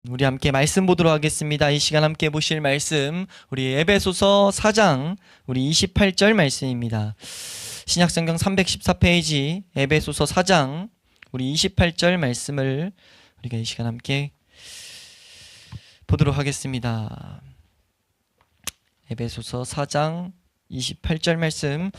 우리 함께 말씀 보도록 하겠습니다. 이 시간 함께 보실 말씀 우리 에베소서 4장 우리 28절 말씀입니다. 신약성경 314페이지 에베소서 4장 우리 28절 말씀을 우리가 이 시간 함께 보도록 하겠습니다. 에베소서 4장 28절 말씀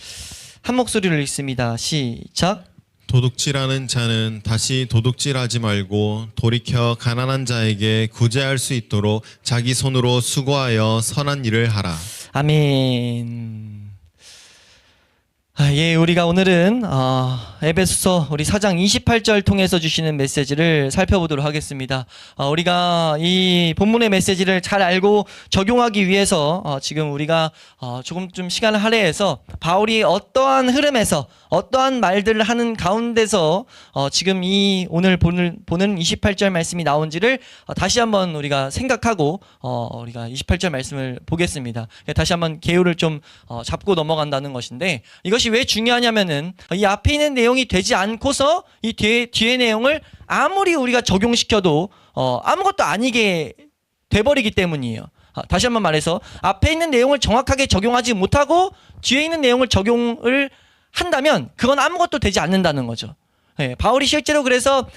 한 목소리로 읽습니다. 시작. 도둑질하는 자는 다시 도둑질하지 말고 돌이켜 가난한 자에게 구제할 수 있도록 자기 손으로 수고하여 선한 일을 하라. 아멘. 예, 우리가 오늘은 에베소서 우리 4장 28절 통해서 주시는 메시지를 살펴보도록 하겠습니다. 우리가 이 본문의 메시지를 잘 알고 적용하기 위해서 지금 우리가 조금 좀 시간을 할애해서 바울이 어떠한 흐름에서 어떠한 말들을 하는 가운데서 지금 이 오늘 보는 28절 말씀이 나온지를 다시 한번 우리가 생각하고 우리가 28절 말씀을 보겠습니다. 다시 한번 개요를 좀 잡고 넘어간다는 것인데, 이것이 왜 중요하냐면은 이 앞에 있는 내용이 되지 않고서 이 뒤에 내용을 아무리 우리가 적용시켜도 아무것도 아니게 돼버리기 때문이에요. 다시 한번 말해서 앞에 있는 내용을 정확하게 적용하지 못하고 뒤에 있는 내용을 적용을 한다면 그건 아무것도 되지 않는다는 거죠. 네, 바울이 실제로 그래서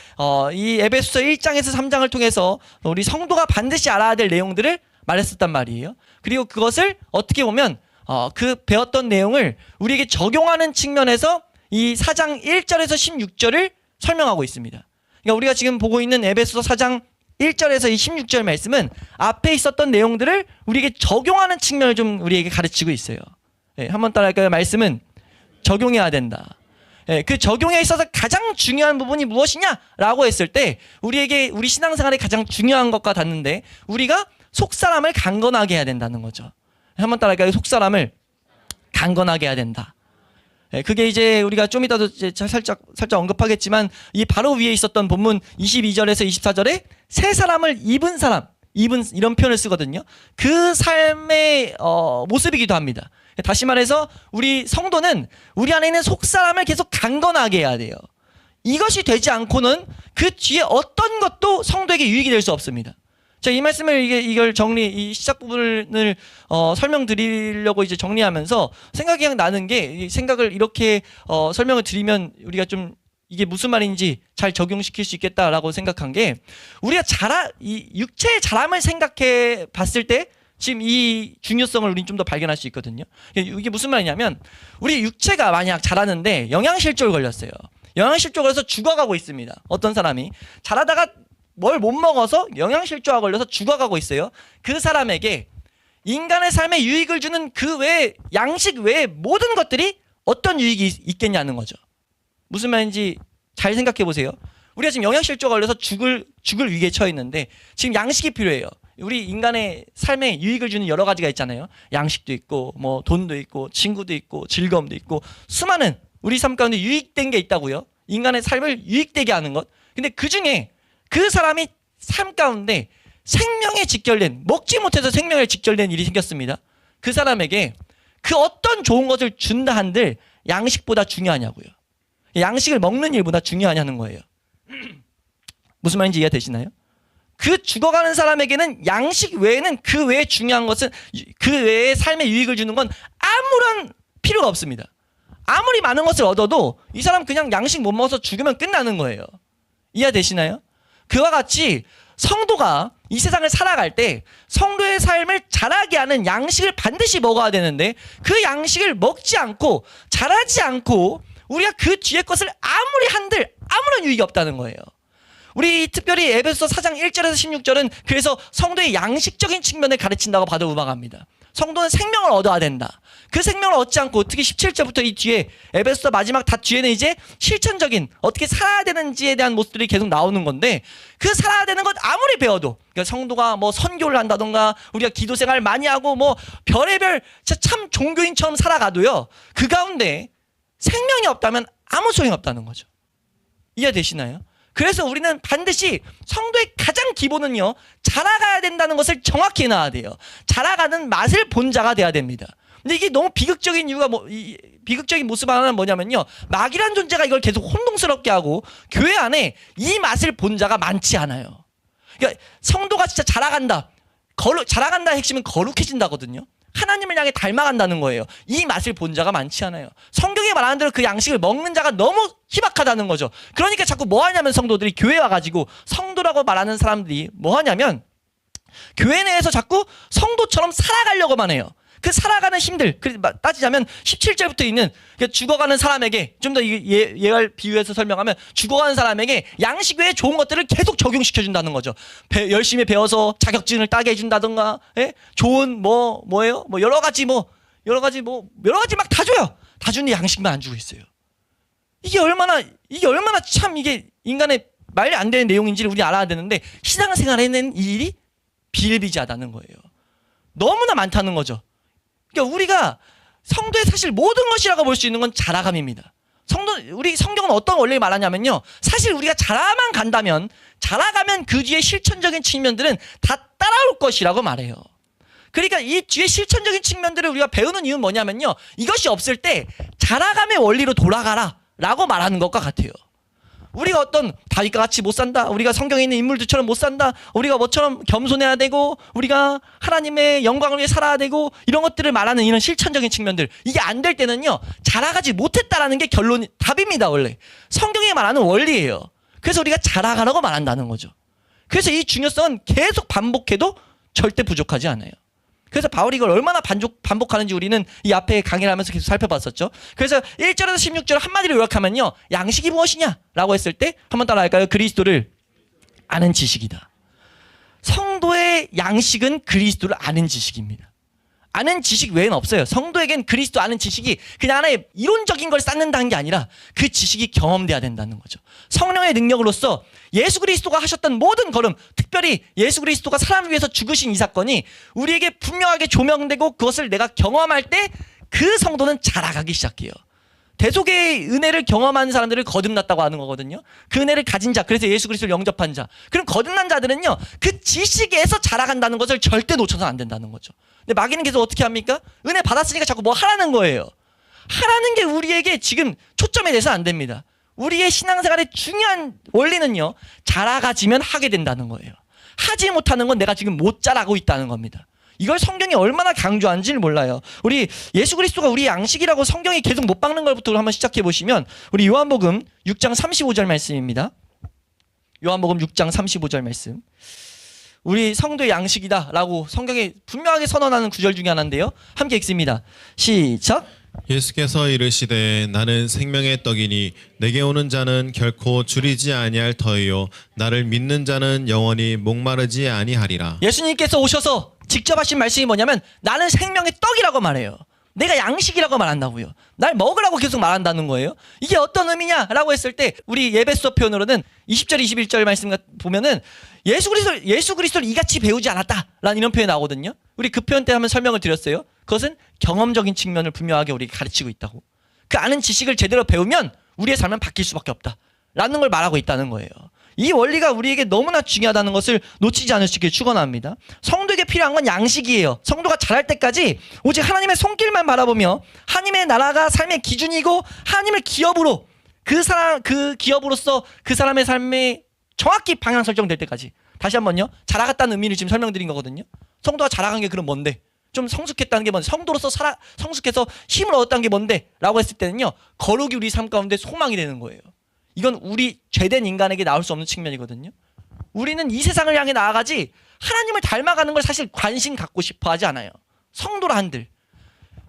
이 에베소서 1장에서 3장을 통해서 우리 성도가 반드시 알아야 될 내용들을 말했었단 말이에요. 그리고 그것을 어떻게 보면 그 배웠던 내용을 우리에게 적용하는 측면에서 이 4장 1절에서 16절을 설명하고 있습니다. 그러니까 우리가 지금 보고 있는 에베소서 4장 1절에서 이 16절 말씀은 앞에 있었던 내용들을 우리에게 적용하는 측면을 좀 우리에게 가르치고 있어요. 네, 한번 따라할까요? 말씀은 적용해야 된다. 네, 그 적용에 있어서 가장 중요한 부분이 무엇이냐라고 했을 때 우리에게 우리 신앙생활에 가장 중요한 것과 같는데 우리가 속사람을 강건하게 해야 된다는 거죠. 한번 따라할까요? 속사람을 강건하게 해야 된다. 그게 이제 우리가 좀 이따도 이제 살짝 언급하겠지만 이 바로 위에 있었던 본문 22절에서 24절에 새 사람을 입은 사람, 이런 표현을 쓰거든요. 그 삶의 모습이기도 합니다. 다시 말해서 우리 성도는 우리 안에 있는 속사람을 계속 강건하게 해야 돼요. 이것이 되지 않고는 그 뒤에 어떤 것도 성도에게 유익이 될 수 없습니다. 자, 이 말씀을 이걸 이 시작 부분을 설명드리려고 이제 정리하면서 생각이 그냥 나는 게, 이 생각을 이렇게 설명을 드리면 우리가 좀 이게 무슨 말인지 잘 적용시킬 수 있겠다라고 생각한 게, 우리가 이 육체의 자람을 생각해 봤을 때 지금 이 중요성을 우리는 좀 더 발견할 수 있거든요. 이게 무슨 말이냐면, 우리 육체가 만약 자라는데 영양실조를 걸렸어요. 영양실조 걸려서 죽어가고 있습니다. 어떤 사람이 자라다가 뭘 못 먹어서 영양실조가 걸려서 죽어가고 있어요. 그 사람에게 인간의 삶에 유익을 주는 그 외에, 양식 외에 모든 것들이 어떤 유익이 있겠냐는 거죠. 무슨 말인지 잘 생각해 보세요. 우리가 지금 영양실조가 걸려서 죽을 위기에 처해 있는데 지금 양식이 필요해요. 우리 인간의 삶에 유익을 주는 여러 가지가 있잖아요. 양식도 있고 뭐 돈도 있고 친구도 있고 즐거움도 있고 수많은 우리 삶 가운데 유익된 게 있다고요. 인간의 삶을 유익되게 하는 것. 근데 그중에 그 사람이 삶 가운데 생명에 직결된, 먹지 못해서 생명에 직결된 일이 생겼습니다. 그 사람에게 그 어떤 좋은 것을 준다 한들 양식보다 중요하냐고요. 양식을 먹는 일보다 중요하냐는 거예요. 무슨 말인지 이해가 되시나요? 그 죽어가는 사람에게는 양식 외에는 그 외에 중요한 것은, 그 외에 삶에 유익을 주는 건 아무런 필요가 없습니다. 아무리 많은 것을 얻어도 이 사람 그냥 양식 못 먹어서 죽으면 끝나는 거예요. 이해되시나요? 그와 같이 성도가 이 세상을 살아갈 때 성도의 삶을 자라게 하는 양식을 반드시 먹어야 되는데, 그 양식을 먹지 않고 자라지 않고 우리가 그 뒤에 것을 아무리 한들 아무런 유익이 없다는 거예요. 우리 특별히 에베소서 4장 1절에서 16절은 그래서 성도의 양식적인 측면을 가르친다고 봐도 무방합니다. 성도는 생명을 얻어야 된다. 그 생명을 얻지 않고, 특히 17절부터 이 뒤에 에베소서 마지막 다 뒤에는 이제 실천적인 어떻게 살아야 되는지에 대한 모습들이 계속 나오는 건데, 그 살아야 되는 것 아무리 배워도, 그러니까 성도가 뭐 선교를 한다던가 우리가 기도 생활 많이 하고 뭐 별의별 참 종교인처럼 살아가도요, 그 가운데 생명이 없다면 아무 소용이 없다는 거죠. 이해되시나요? 그래서 우리는 반드시 성도의 가장 기본은요, 자라가야 된다는 것을 정확히 해놔야 돼요. 자라가는 맛을 본 자가 돼야 됩니다. 근데 이게 너무 비극적인 이유가 비극적인 모습 하나는 뭐냐면요, 마귀란 존재가 이걸 계속 혼동스럽게 하고 교회 안에 이 맛을 본 자가 많지 않아요. 그러니까 성도가 진짜 자라간다. 자라간다의 핵심은 거룩해진다거든요. 하나님을 향해 닮아간다는 거예요. 이 맛을 본 자가 많지 않아요. 성경에 말하는 대로 그 양식을 먹는 자가 너무 희박하다는 거죠. 그러니까 자꾸 뭐 하냐면 성도들이 교회 와가지고 성도라고 말하는 사람들이 뭐 하냐면 교회 내에서 자꾸 성도처럼 살아가려고만 해요. 그 살아가는 힘들, 따지자면 17절부터 있는 죽어가는 사람에게, 좀 더 예를 비유해서 설명하면 죽어가는 사람에게 양식 외에 좋은 것들을 계속 적용시켜준다는 거죠. 열심히 배워서 자격증을 따게 해준다던가, 좋은 뭐예요? 여러 가지 막 다 줘요. 다 주는데 양식만 안 주고 있어요. 이게 얼마나 참 이게 인간의 말이 안 되는 내용인지를 우리 알아야 되는데, 신앙생활에는 이 일이 비일비재하다는 거예요. 너무나 많다는 거죠. 그러니까 우리가 성도의 사실 모든 것이라고 볼 수 있는 건 자라감입니다. 우리 성경은 어떤 원리를 말하냐면요. 사실 우리가 자라가면 그 뒤에 실천적인 측면들은 다 따라올 것이라고 말해요. 그러니까 이 뒤에 실천적인 측면들을 우리가 배우는 이유는 뭐냐면요. 이것이 없을 때 자라감의 원리로 돌아가라 라고 말하는 것과 같아요. 우리가 어떤 다윗과 같이 못 산다. 우리가 성경에 있는 인물들처럼 못 산다. 우리가 뭐처럼 겸손해야 되고 우리가 하나님의 영광을 위해 살아야 되고 이런 것들을 말하는 이런 실천적인 측면들. 이게 안 될 때는요. 자라가지 못했다라는 게 답입니다. 원래. 성경에 말하는 원리예요. 그래서 우리가 자라가라고 말한다는 거죠. 그래서 이 중요성은 계속 반복해도 절대 부족하지 않아요. 그래서 바울이 이걸 얼마나 반복하는지 우리는 이 앞에 강의를 하면서 계속 살펴봤었죠. 그래서 1절에서 16절 한마디로 요약하면요. 양식이 무엇이냐? 라고 했을 때 한번 따라할까요? 그리스도를 아는 지식이다. 성도의 양식은 그리스도를 아는 지식입니다. 아는 지식 외에는 없어요. 성도에겐 그리스도 아는 지식이 그냥 하나의 이론적인 걸 쌓는다는 게 아니라 그 지식이 경험돼야 된다는 거죠. 성령의 능력으로서 예수 그리스도가 하셨던 모든 걸음, 특별히 예수 그리스도가 사람을 위해서 죽으신 이 사건이 우리에게 분명하게 조명되고 그것을 내가 경험할 때 그 성도는 자라가기 시작해요. 대속의 은혜를 경험한 사람들을 거듭났다고 하는 거거든요. 그 은혜를 가진 자, 그래서 예수 그리스도를 영접한 자. 그럼 거듭난 자들은요. 그 지식에서 자라간다는 것을 절대 놓쳐서는 안 된다는 거죠. 근데 마귀는 계속 어떻게 합니까? 은혜 받았으니까 자꾸 뭐 하라는 거예요. 하라는 게 우리에게 지금 초점이 돼서 안 됩니다. 우리의 신앙생활의 중요한 원리는요. 자라가지면 하게 된다는 거예요. 하지 못하는 건 내가 지금 못 자라고 있다는 겁니다. 이걸 성경이 얼마나 강조하는지를 몰라요. 우리 예수 그리스도가 우리의 양식이라고 성경이 계속 못 박는 것부터 한번 시작해 보시면 우리 요한복음 6장 35절 말씀입니다. 요한복음 6장 35절 말씀. 우리 성도의 양식이다 라고 성경에 분명하게 선언하는 구절 중에 하나인데요. 함께 읽습니다. 시작. 예수께서 이르시되 나는 생명의 떡이니 내게 오는 자는 결코 줄이지 아니할 터이요 나를 믿는 자는 영원히 목마르지 아니하리라. 예수님께서 오셔서 직접 하신 말씀이 뭐냐면 나는 생명의 떡이라고 말해요. 내가 양식이라고 말한다고요. 날 먹으라고 계속 말한다는 거예요. 이게 어떤 의미냐라고 했을 때 우리 예배서 표현으로는 20절 21절 말씀 보면은 예수 그리스도를 이같이 배우지 않았다라는 이런 표현이 나오거든요. 우리 그 표현 때 한번 설명을 드렸어요. 그것은 경험적인 측면을 분명하게 우리에게 가르치고 있다고. 그 아는 지식을 제대로 배우면 우리의 삶은 바뀔 수밖에 없다라는 걸 말하고 있다는 거예요. 이 원리가 우리에게 너무나 중요하다는 것을 놓치지 않을 수 있길 축원합니다. 성도에게 필요한 건 양식이에요. 성도가 자랄 때까지 오직 하나님의 손길만 바라보며 하나님의 나라가 삶의 기준이고 하나님을 기업으로 그 기업으로서 그 사람의 삶에 정확히 방향 설정될 때까지. 다시 한번요. 자라갔다는 의미를 지금 설명드린 거거든요. 성도가 자라간 게 그럼 뭔데? 좀 성숙했다는 게 뭔데? 성도로서 성숙해서 힘을 얻었다는 게 뭔데? 라고 했을 때는요. 거룩이 우리 삶 가운데 소망이 되는 거예요. 이건 우리 죄된 인간에게 나올 수 없는 측면이거든요. 우리는 이 세상을 향해 나아가지 하나님을 닮아가는 걸 사실 관심 갖고 싶어 하지 않아요. 성도라 한들.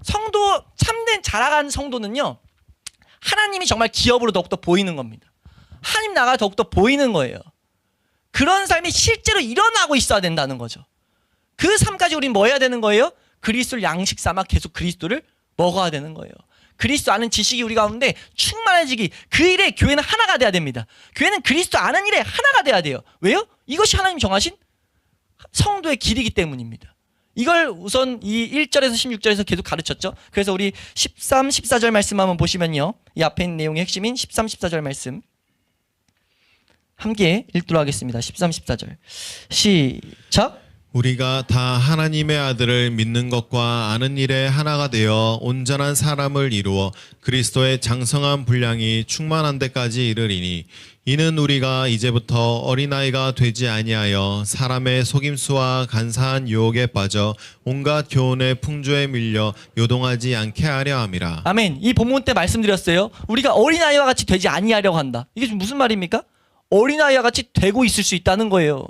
참된 자라간 성도는요. 하나님이 정말 기업으로 더욱더 보이는 겁니다. 하나님 나라가 더욱더 보이는 거예요. 그런 삶이 실제로 일어나고 있어야 된다는 거죠. 그 삶까지 우리는 뭐 해야 되는 거예요? 그리스도를 양식 삼아 계속 그리스도를 먹어야 되는 거예요. 그리스도 아는 지식이 우리 가운데 충만해지기, 그 일에 교회는 하나가 돼야 됩니다. 교회는 그리스도 아는 일에 하나가 돼야 돼요. 왜요? 이것이 하나님 정하신 성도의 길이기 때문입니다. 이걸 우선 이 1절에서 16절에서 계속 가르쳤죠. 그래서 우리 13, 14절 말씀 한번 보시면요. 이 앞에 있는 내용의 핵심인 13, 14절 말씀 함께 읽도록 하겠습니다. 13, 14절 시작. 우리가 다 하나님의 아들을 믿는 것과 아는 일에 하나가 되어 온전한 사람을 이루어 그리스도의 장성한 분량이 충만한 데까지 이르리니 이는 우리가 이제부터 어린아이가 되지 아니하여 사람의 속임수와 간사한 유혹에 빠져 온갖 교훈의 풍조에 밀려 요동하지 않게 하려 함이라. 아멘. 이 본문 때 말씀드렸어요. 우리가 어린아이와 같이 되지 아니하려고 한다. 이게 지금 무슨 말입니까? 어린아이와 같이 되고 있을 수 있다는 거예요.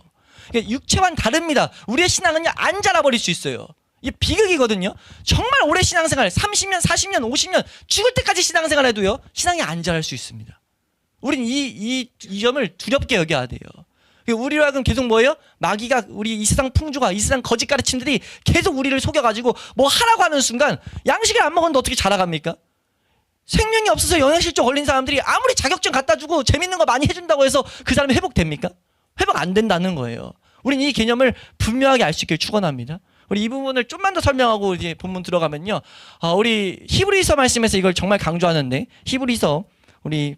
그러니까 육체와는 다릅니다. 우리의 신앙은요, 안 자라버릴 수 있어요. 이게 비극이거든요. 정말 오래 신앙생활 30년, 40년, 50년 죽을 때까지 신앙생활 해도요, 신앙이 안 자랄 수 있습니다. 우린 이 점을 두렵게 여겨야 돼요. 우리로 하여금 계속 뭐예요? 마귀가 우리 이 세상 풍조가 이 세상 거짓 가르침들이 계속 우리를 속여가지고 뭐 하라고 하는 순간 양식을 안 먹었는데 어떻게 자라갑니까? 생명이 없어서 영양실조 걸린 사람들이 아무리 자격증 갖다 주고 재밌는 거 많이 해준다고 해서 그 사람이 회복됩니까? 회복 안 된다는 거예요. 우리는 이 개념을 분명하게 알 수 있길 축원합니다. 우리 이 부분을 좀만 더 설명하고 이제 본문 들어가면요. 우리 히브리서 말씀에서 이걸 정말 강조하는데 히브리서 우리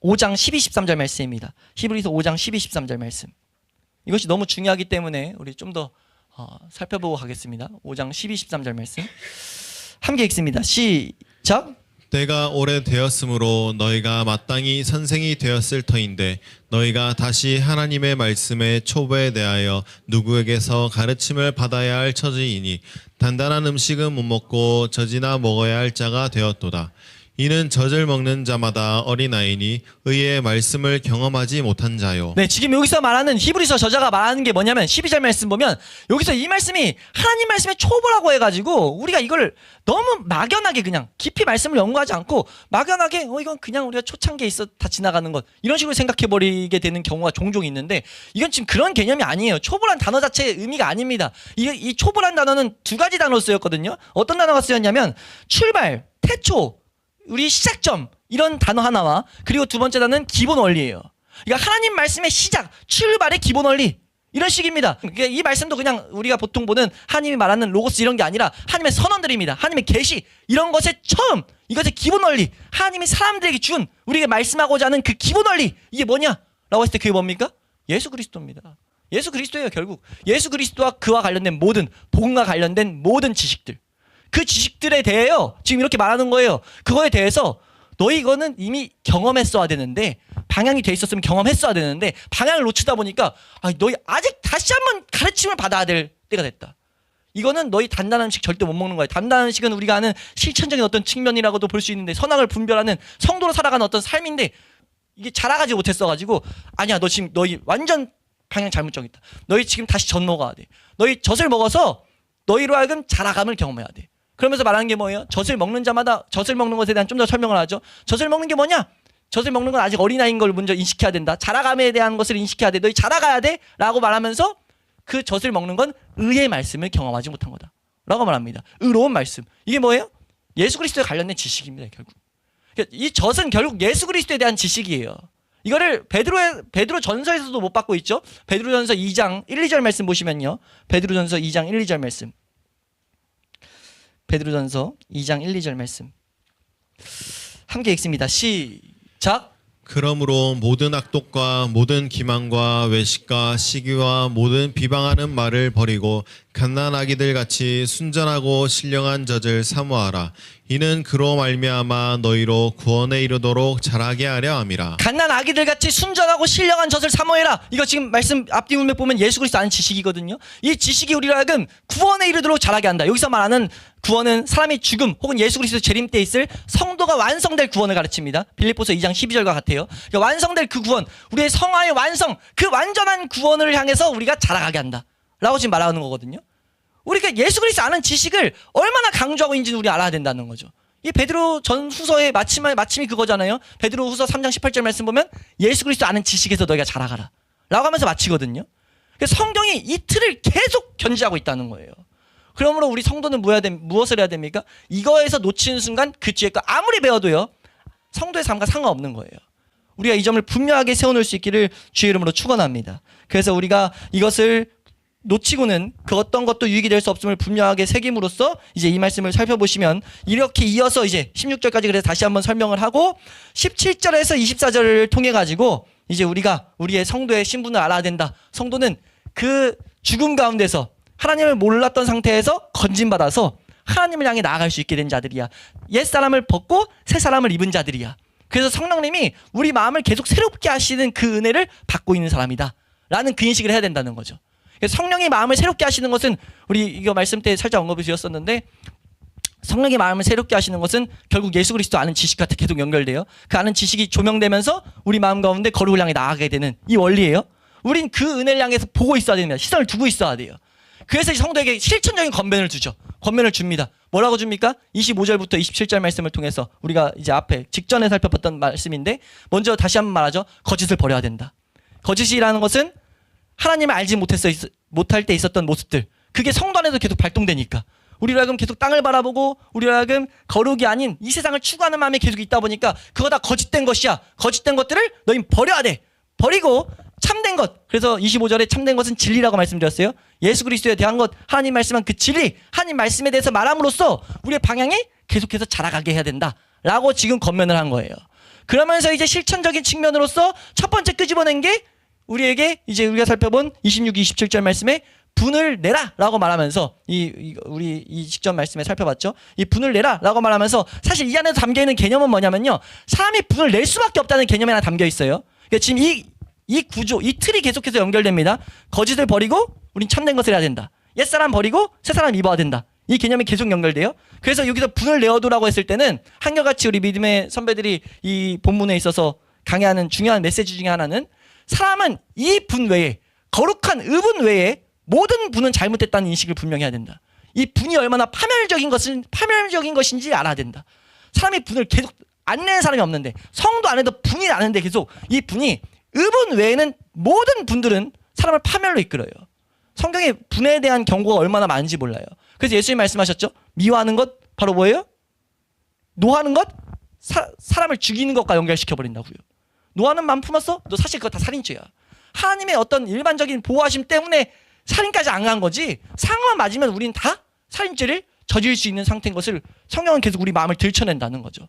5장 12, 13절 말씀입니다. 히브리서 5장 12, 13절 말씀. 이것이 너무 중요하기 때문에 우리 좀 더 살펴보고 가겠습니다. 5장 12, 13절 말씀. 함께 읽습니다. 시작. 때가 오래되었으므로 너희가 마땅히 선생이 되었을 터인데 너희가 다시 하나님의 말씀의 초보에 대하여 누구에게서 가르침을 받아야 할 처지이니 단단한 음식은 못 먹고 젖이나 먹어야 할 자가 되었도다. 이는 젖을 먹는 자마다 어린아이니 의의 말씀을 경험하지 못한 자요. 네, 지금 여기서 말하는 히브리서 저자가 말하는 게 뭐냐면 12절 말씀 보면 여기서 이 말씀이 하나님 말씀의 초보라고 해가지고 우리가 이걸 너무 막연하게 그냥 깊이 말씀을 연구하지 않고 막연하게 이건 그냥 우리가 초창기에 있어 다 지나가는 것 이런 식으로 생각해버리게 되는 경우가 종종 있는데 이건 지금 그런 개념이 아니에요. 초보란 단어 자체의 의미가 아닙니다. 이 초보란 단어는 두 가지 단어로 쓰였거든요. 어떤 단어가 쓰였냐면 출발, 태초, 우리 시작점 이런 단어 하나와 그리고 두 번째 단어는 기본 원리예요. 그러니까 하나님 말씀의 시작, 출발의 기본 원리 이런 식입니다. 그러니까 이 말씀도 그냥 우리가 보통 보는 하나님이 말하는 로고스 이런 게 아니라 하나님의 선언들입니다. 하나님의 계시 이런 것의 처음, 이것의 기본 원리, 하나님이 사람들에게 준 우리에게 말씀하고자 하는 그 기본 원리 이게 뭐냐라고 했을 때 그게 뭡니까? 예수 그리스도입니다. 예수 그리스도예요. 결국 예수 그리스도와 그와 관련된 모든 복음과 관련된 모든 지식들 그 지식들에 대해요. 지금 이렇게 말하는 거예요. 그거에 대해서 너희 이거는 이미 경험했어야 되는데 방향이 돼 있었으면 경험했어야 되는데 방향을 놓치다 보니까 너희 아직 다시 한번 가르침을 받아야 될 때가 됐다. 이거는 너희 단단한 음식 절대 못 먹는 거야. 단단한 음식은 우리가 아는 실천적인 어떤 측면이라고도 볼 수 있는데 선악을 분별하는 성도로 살아가는 어떤 삶인데 이게 자라가지 못했어가지고 아니야 너 지금 너희 완전 방향 잘못 정했다. 너희 지금 다시 젖 먹어야 돼. 너희 젖을 먹어서 너희로 하여금 자라감을 경험해야 돼. 그러면서 말하는 게 뭐예요? 젖을 먹는 자마다 젖을 먹는 것에 대한 좀 더 설명을 하죠. 젖을 먹는 게 뭐냐? 젖을 먹는 건 아직 어린아이인 걸 먼저 인식해야 된다. 자라감에 대한 것을 인식해야 돼. 너희 자라가야 돼. 라고 말하면서 그 젖을 먹는 건 의의 말씀을 경험하지 못한 거다. 라고 말합니다. 의로운 말씀. 이게 뭐예요? 예수 그리스도에 관련된 지식입니다. 결국. 이 젖은 결국 예수 그리스도에 대한 지식이에요. 이거를 베드로 전서에서도 못 받고 있죠. 베드로 전서 2장 1, 2절 말씀 보시면요. 베드로 전서 2장 1, 2절 말씀. 베드로전서 2장 1, 2절 말씀 함께 읽습니다. 시작. 그러므로 모든 악독과 모든 기만과 외식과 시기와 모든 비방하는 말을 버리고 갓난아기들 같이 순전하고 신령한 젖을 사모하라. 이는 그로 말미암아 너희로 구원에 이르도록 자라게 하려 함이라. 갓난 아기들 같이 순전하고 신령한 젖을 사모해라. 이거 지금 말씀 앞뒤 문맥 보면 예수 그리스도 아는 지식이거든요. 이 지식이 우리로 하여금 구원에 이르도록 자라게 한다. 여기서 말하는 구원은 사람이 죽음 혹은 예수 그리스도 재림 때 있을 성도가 완성될 구원을 가르칩니다. 빌립보서 2장 12절과 같아요. 그러니까 완성될 그 구원, 우리의 성화의 완성, 그 완전한 구원을 향해서 우리가 자라가게 한다. 라고 지금 말하는 거거든요. 우리가 예수 그리스도 아는 지식을 얼마나 강조하고 있는지는 우리 알아야 된다는 거죠. 이 베드로 전후서의 마침이 그거잖아요. 베드로 후서 3장 18절 말씀 보면 예수 그리스도 아는 지식에서 너희가 자라가라 라고 하면서 마치거든요. 그래서 성경이 이 틀을 계속 견지하고 있다는 거예요. 그러므로 우리 성도는 무엇을 해야 됩니까? 이거에서 놓치는 순간 그 뒤에 거 아무리 배워도요 성도의 삶과 상관없는 거예요. 우리가 이 점을 분명하게 세워놓을 수 있기를 주의 이름으로 축원합니다. 그래서 우리가 이것을 놓치고는 그 어떤 것도 유익이 될 수 없음을 분명하게 새김으로써 이제 이 말씀을 살펴보시면 이렇게 이어서 이제 16절까지 그래서 다시 한번 설명을 하고 17절에서 24절을 통해 가지고 이제 우리가 우리의 성도의 신분을 알아야 된다. 성도는 그 죽음 가운데서 하나님을 몰랐던 상태에서 건진받아서 하나님을 향해 나아갈 수 있게 된 자들이야. 옛사람을 벗고 새사람을 입은 자들이야. 그래서 성령님이 우리 마음을 계속 새롭게 하시는 그 은혜를 받고 있는 사람이다 라는 그 인식을 해야 된다는 거죠. 성령이 마음을 새롭게 하시는 것은 우리 이거 말씀 때 살짝 언급을 드렸었는데, 성령의 마음을 새롭게 하시는 것은 결국 예수 그리스도 아는 지식과 계속 연결돼요. 그 아는 지식이 조명되면서 우리 마음 가운데 거룩을 향해 나아가게 되는 이 원리예요. 우린 그 은혜를 향해서 보고 있어야 됩니다. 시선을 두고 있어야 돼요. 그래서 성도에게 실천적인 권면을 주죠. 권면을 줍니다. 뭐라고 줍니까? 25절부터 27절 말씀을 통해서 우리가 이제 앞에 직전에 살펴봤던 말씀인데, 먼저 다시 한번 말하죠. 거짓을 버려야 된다. 거짓이라는 것은 하나님을 알지 못할 때 있었던 모습들, 그게 성도 안에서 계속 발동되니까 우리로 하여금 계속 땅을 바라보고 우리로 하여금 거룩이 아닌 이 세상을 추구하는 마음이 계속 있다 보니까 그거 다 거짓된 것이야. 거짓된 것들을 너희 버려야 돼. 버리고 참된 것. 그래서 25절에 참된 것은 진리라고 말씀드렸어요. 예수 그리스도에 대한 것, 하나님 말씀한 그 진리, 하나님 말씀에 대해서 말함으로써 우리의 방향이 계속해서 자라가게 해야 된다라고 지금 권면을 한 거예요. 그러면서 이제 실천적인 측면으로서 첫 번째 끄집어낸 게 우리에게 이제 우리가 살펴본 26, 27절 말씀에 분을 내라라고 말하면서 우리 이 직전 말씀에 살펴봤죠. 이 분을 내라라고 말하면서 사실 이 안에서 담겨 있는 개념은 뭐냐면요. 사람이 분을 낼 수밖에 없다는 개념이 하나 담겨 있어요. 그러니까 지금 이 구조, 이 틀이 계속해서 연결됩니다. 거짓을 버리고 우린 참된 것을 해야 된다. 옛사람 버리고 새사람 입어야 된다. 이 개념이 계속 연결돼요. 그래서 여기서 분을 내어두라고 했을 때는 한결같이 우리 믿음의 선배들이 이 본문에 있어서 강해하는 중요한 메시지 중에 하나는, 사람은 이 분 외에, 거룩한 의분 외에 모든 분은 잘못됐다는 인식을 분명히 해야 된다. 이 분이 얼마나 파멸적인 것인지 알아야 된다. 사람이 분을 계속 안 내는 사람이 없는데, 성도 안에도 분이 나는데 계속 이 분이 의분 외에는 모든 분들은 사람을 파멸로 이끌어요. 성경에 분에 대한 경고가 얼마나 많은지 몰라요. 그래서 예수님 말씀하셨죠. 미워하는 것 바로 뭐예요? 노하는 것? 사람을 죽이는 것과 연결시켜버린다고요. 노하는 마음 품었어? 너 사실 그거 다 살인죄야. 하나님의 어떤 일반적인 보호하심 때문에 살인까지 안 간 거지, 상황만 맞으면 우린 다 살인죄를 저지를 수 있는 상태인 것을 성경은 계속 우리 마음을 들춰낸다는 거죠.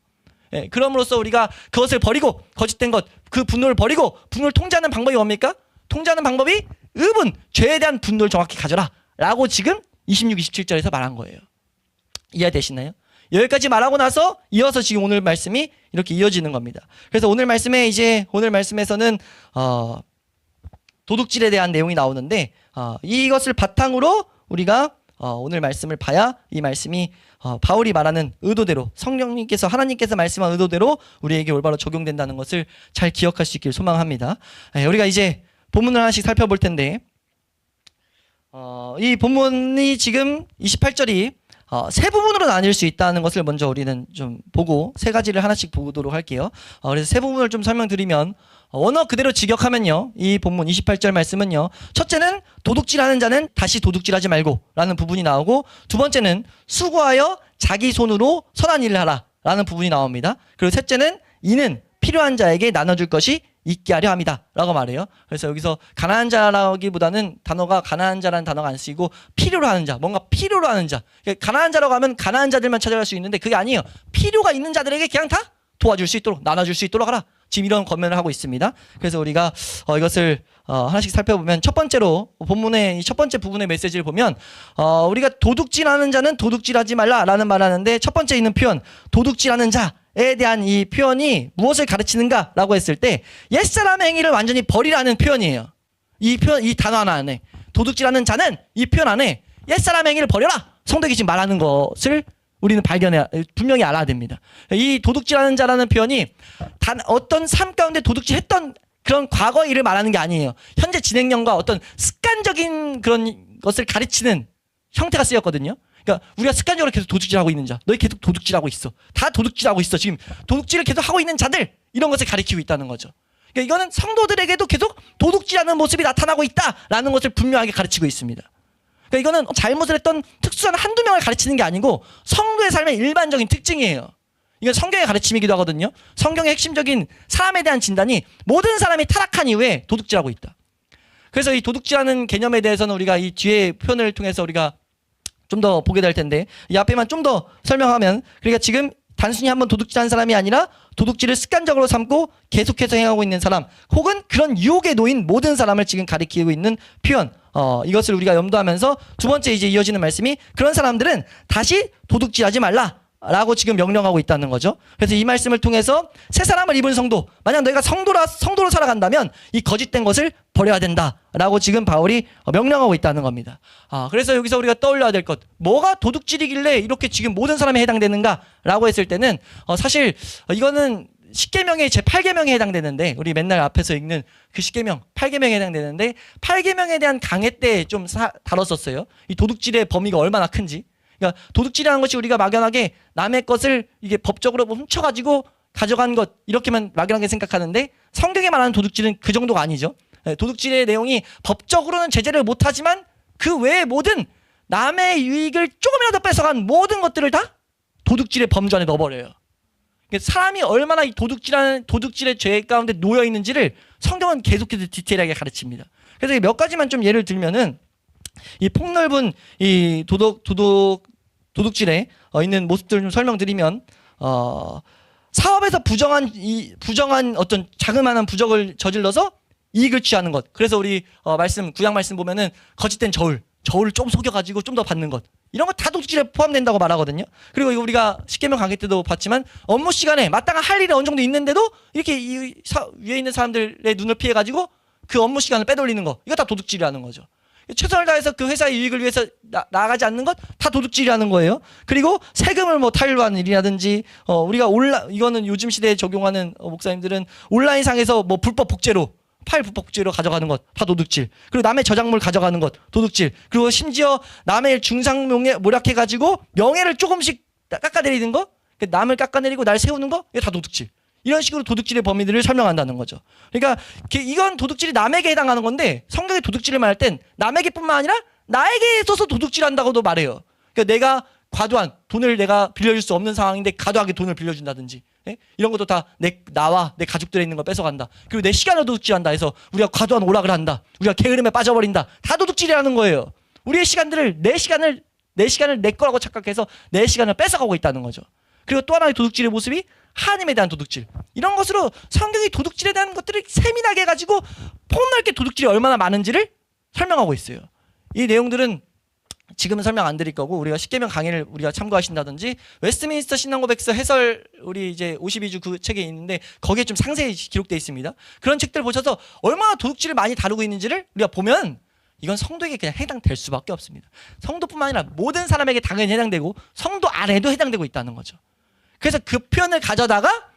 예, 그럼으로써 우리가 그것을 버리고, 거짓된 것, 그 분노를 버리고, 분노를 통제하는 방법이 뭡니까? 통제하는 방법이 의분, 죄에 대한 분노를 정확히 가져라 라고 지금 26, 27절에서 말한 거예요. 이해되시나요? 여기까지 말하고 나서 이어서 지금 오늘 말씀이 이렇게 이어지는 겁니다. 그래서 오늘 말씀에서는 도둑질에 대한 내용이 나오는데, 이것을 바탕으로 우리가 오늘 말씀을 봐야 이 말씀이 바울이 말하는 의도대로, 성령님께서, 하나님께서 말씀한 의도대로 우리에게 올바로 적용된다는 것을 잘 기억할 수 있길 소망합니다. 우리가 이제 본문을 하나씩 살펴볼 텐데, 이 본문이 지금 28절이 세 부분으로 나뉠 수 있다는 것을 먼저 우리는 좀 보고, 세 가지를 하나씩 보도록 할게요. 그래서 세 부분을 좀 설명드리면, 원어 그대로 직역하면요, 이 본문 28절 말씀은요, 첫째는 도둑질하는 자는 다시 도둑질하지 말고 라는 부분이 나오고, 두 번째는 수고하여 자기 손으로 선한 일을 하라 라는 부분이 나옵니다. 그리고 셋째는 이는 필요한 자에게 나눠줄 것이 있게 하려 합니다 라고 말해요. 그래서 여기서 가난한 자라기보다는 단어가 가난한 자라는 단어가 안 쓰이고 필요로 하는 자, 뭔가 필요로 하는 자. 그러니까 가난한 자라고 하면 가난한 자들만 찾아갈 수 있는데 그게 아니에요. 필요가 있는 자들에게 그냥 다 도와줄 수 있도록, 나눠줄 수 있도록 하라. 지금 이런 권면을 하고 있습니다. 그래서 우리가 이것을 하나씩 살펴보면, 첫 번째로 본문의 첫 번째 부분의 메시지를 보면, 우리가 도둑질하는 자는 도둑질하지 말라라는 말하는데, 첫 번째 있는 표현 도둑질하는 자에 대한 이 표현이 무엇을 가르치는가라고 했을 때, 옛사람의 행위를 완전히 버리라는 표현이에요. 이 단어 하나 안에 도둑질하는 자는, 이 표현 안에 옛사람의 행위를 버려라, 성도에게 지금 말하는 것을 우리는 분명히 알아야 됩니다. 이 도둑질하는 자라는 표현이 단 어떤 삶 가운데 도둑질했던 그런 과거 일을 말하는 게 아니에요. 현재 진행형과 어떤 습관적인 그런 것을 가르치는 형태가 쓰였거든요. 그러니까 우리가 습관적으로 계속 도둑질하고 있는 자, 너희 계속 도둑질하고 있어, 다 도둑질하고 있어, 지금 도둑질을 계속 하고 있는 자들, 이런 것을 가르치고 있다는 거죠. 그러니까 이거는 성도들에게도 계속 도둑질하는 모습이 나타나고 있다라는 것을 분명하게 가르치고 있습니다. 그러니까 이거는 잘못을 했던 특수한 한두 명을 가르치는 게 아니고 성도의 삶의 일반적인 특징이에요. 이건 성경의 가르침이기도 하거든요. 성경의 핵심적인 사람에 대한 진단이 모든 사람이 타락한 이후에 도둑질하고 있다. 그래서 이 도둑질하는 개념에 대해서는 우리가 이 뒤에 표현을 통해서 우리가 좀 더 보게 될 텐데, 이 앞에만 좀 더 설명하면, 그러니까 지금 단순히 한번 도둑질한 사람이 아니라 도둑질을 습관적으로 삼고 계속해서 행하고 있는 사람, 혹은 그런 유혹에 놓인 모든 사람을 지금 가리키고 있는 표현. 이것을 우리가 염두하면서 두 번째 이제 이어지는 말씀이, 그런 사람들은 다시 도둑질하지 말라라고 지금 명령하고 있다는 거죠. 그래서 이 말씀을 통해서 새 사람을 입은 성도, 만약 너희가 성도로 살아간다면 이 거짓된 것을 버려야 된다라고 지금 바울이 명령하고 있다는 겁니다. 그래서 여기서 우리가 떠올려야 될 것, 뭐가 도둑질이길래 이렇게 지금 모든 사람에 해당되는가라고 했을 때는 사실 이거는 십계명의 제 8계명에 해당되는데, 우리 맨날 앞에서 읽는 그 십계명 8계명에 해당되는데, 8계명에 대한 강해 때 좀 다뤘었어요. 이 도둑질의 범위가 얼마나 큰지. 그러니까 도둑질이라는 것이 우리가 막연하게 남의 것을 이게 법적으로 훔쳐가지고 가져간 것, 이렇게만 막연하게 생각하는데, 성경에 말하는 도둑질은 그 정도가 아니죠. 도둑질의 내용이 법적으로는 제재를 못하지만 그 외의 모든 남의 유익을 조금이라도 뺏어간 모든 것들을 다 도둑질의 범주 안에 넣어버려요. 사람이 얼마나 이 도둑질의 죄 가운데 놓여 있는지를 성경은 계속해서 디테일하게 가르칩니다. 그래서 몇 가지만 좀 예를 들면은, 이 폭넓은 이 도둑질에 있는 모습들을 좀 설명드리면, 사업에서 부정한 어떤 자그마한 부적을 저질러서 이익을 취하는 것. 그래서 우리 구약 말씀 보면은 거짓된 저울을 좀 속여가지고 좀 더 받는 것, 이런 거 다 도둑질에 포함된다고 말하거든요. 그리고 이거 우리가 십계명 강의 때도 봤지만, 업무 시간에 마땅한 할 일이 어느 정도 있는데도 이렇게 위에 있는 사람들의 눈을 피해가지고 그 업무 시간을 빼돌리는 거, 이거 다 도둑질이라는 거죠. 최선을 다해서 그 회사의 이익을 위해서 나아가지 않는 것 다 도둑질이라는 거예요. 그리고 세금을 탈루하는 일이라든지, 우리가 이거는 요즘 시대에 적용하는 목사님들은 온라인상에서 불법 복제로, 파일 불법 복제로 가져가는 것 다 도둑질. 그리고 남의 저작물 가져가는 것 도둑질. 그리고 심지어 남의 중상명예 모략해가지고 명예를 조금씩 깎아내리는 거, 남을 깎아내리고 날 세우는 거, 이게 다 도둑질. 이런 식으로 도둑질의 범위들을 설명한다는 거죠. 그러니까 이건 도둑질이 남에게 해당하는 건데, 성경이 도둑질을 말할 땐 남에게뿐만 아니라 나에게 있어서 도둑질한다고도 말해요. 그러니까 내가 과도한 돈을 내가 빌려줄 수 없는 상황인데 과도하게 돈을 빌려준다든지, 이런 것도 다 나와 내 가족들에 있는 걸 뺏어간다. 그리고 내 시간을 도둑질한다 해서 우리가 과도한 오락을 한다, 우리가 게으름에 빠져버린다, 다 도둑질이라는 거예요. 우리의 시간들을 내 시간을 내 거라고 착각해서 내 시간을 뺏어가고 있다는 거죠. 그리고 또 하나의 도둑질의 모습이 하나님에 대한 도둑질. 이런 것으로 성경이 도둑질에 대한 것들을 세밀하게 해가지고 폭넓게 도둑질이 얼마나 많은지를 설명하고 있어요. 이 내용들은 지금은 설명 안 드릴 거고, 우리가 십계명 강의를 우리가 참고하신다든지, 웨스트민스터 신앙고백서 해설 우리 이제 52주 그 책에 있는데 거기에 좀 상세히 기록되어 있습니다. 그런 책들 보셔서 얼마나 도둑질을 많이 다루고 있는지를 우리가 보면, 이건 성도에게 그냥 해당될 수밖에 없습니다. 성도뿐만 아니라 모든 사람에게 당연히 해당되고, 성도 안에도 해당되고 있다는 거죠. 그래서 그 표현을 가져다가,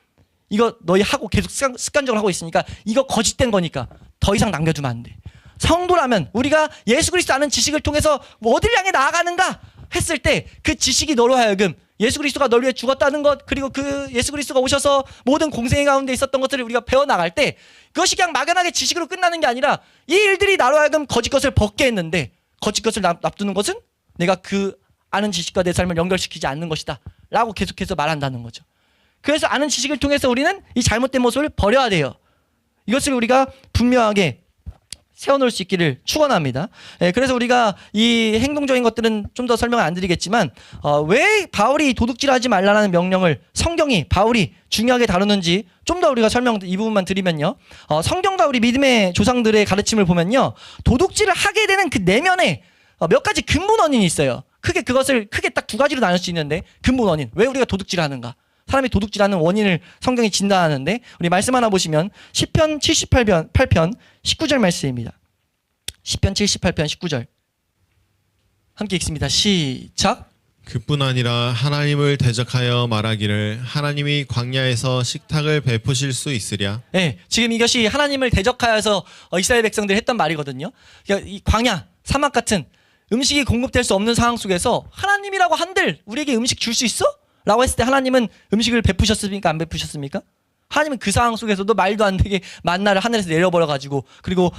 이거 너희 하고 계속 습관적으로 하고 있으니까 이거 거짓된 거니까 더 이상 남겨두면 안 돼. 성도라면 우리가 예수 그리스도 아는 지식을 통해서 어디를 향해 나아가는가 했을 때, 그 지식이 너로 하여금 예수 그리스도가 널 위해 죽었다는 것, 그리고 그 예수 그리스도가 오셔서 모든 공생애 가운데 있었던 것들을 우리가 배워나갈 때, 그것이 그냥 막연하게 지식으로 끝나는 게 아니라 이 일들이 나로 하여금 거짓 것을 벗게 했는데, 거짓 것을 납두는 것은 내가 그 아는 지식과 내 삶을 연결시키지 않는 것이다 라고 계속해서 말한다는 거죠. 그래서 아는 지식을 통해서 우리는 이 잘못된 모습을 버려야 돼요. 이것을 우리가 분명하게 세워놓을 수 있기를 축원합니다. 그래서 우리가 이 행동적인 것들은 좀 더 설명을 안 드리겠지만, 왜 바울이 도둑질하지 말라는 명령을 성경이 바울이 중요하게 다루는지 좀 더 우리가 이 부분만 드리면요, 성경과 우리 믿음의 조상들의 가르침을 보면요, 도둑질을 하게 되는 그 내면에 몇 가지 근본 원인이 있어요. 그것을 크게 딱 두 가지로 나눌 수 있는데, 근본 원인, 왜 우리가 도둑질을 하는가, 사람이 도둑질하는 원인을 성경이 진단하는데, 우리 말씀 하나 보시면 시편 78편 19절 말씀입니다. 시편 78편 19절 함께 읽습니다. 시작. 그뿐 아니라 하나님을 대적하여 말하기를, 하나님이 광야에서 식탁을 베푸실 수 있으랴. 네, 지금 이것이 하나님을 대적하여서 이스라엘 백성들이 했던 말이거든요. 그러니까 이 광야, 사막 같은 음식이 공급될 수 없는 상황 속에서 하나님이라고 한들 우리에게 음식 줄 수 있어? 라고 했을 때 하나님은 음식을 베푸셨습니까? 안 베푸셨습니까? 하나님은 그 상황 속에서도 말도 안 되게 만나를 하늘에서 내려버려가지고, 그리고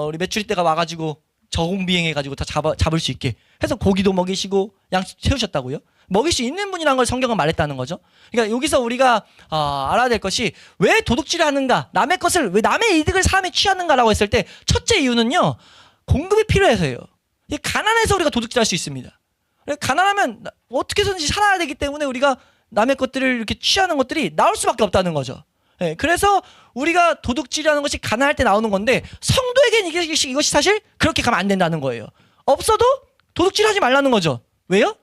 우리 메추리 떼가 와가지고 저공비행해가지고 다 잡을 수 있게 해서 고기도 먹이시고 양식 채우셨다고요? 먹일 수 있는 분이라는 걸 성경은 말했다는 거죠. 그러니까 여기서 우리가 알아야 될 것이, 왜 도둑질을 하는가, 남의 것을 왜 남의 이득을 사람이 취하는가라고 했을 때, 첫째 이유는요, 공급이 필요해서예요. 가난해서 우리가 도둑질할 수 있습니다. 가난하면 어떻게 해서든지 살아야 되기 때문에 우리가 남의 것들을 이렇게 취하는 것들이 나올 수밖에 없다는 거죠. 예, 그래서 우리가 도둑질이라는 것이 가난할 때 나오는 건데 성도에게는 이것이 사실 그렇게 가면 안 된다는 거예요. 없어도 도둑질하지 말라는 거죠. 왜요?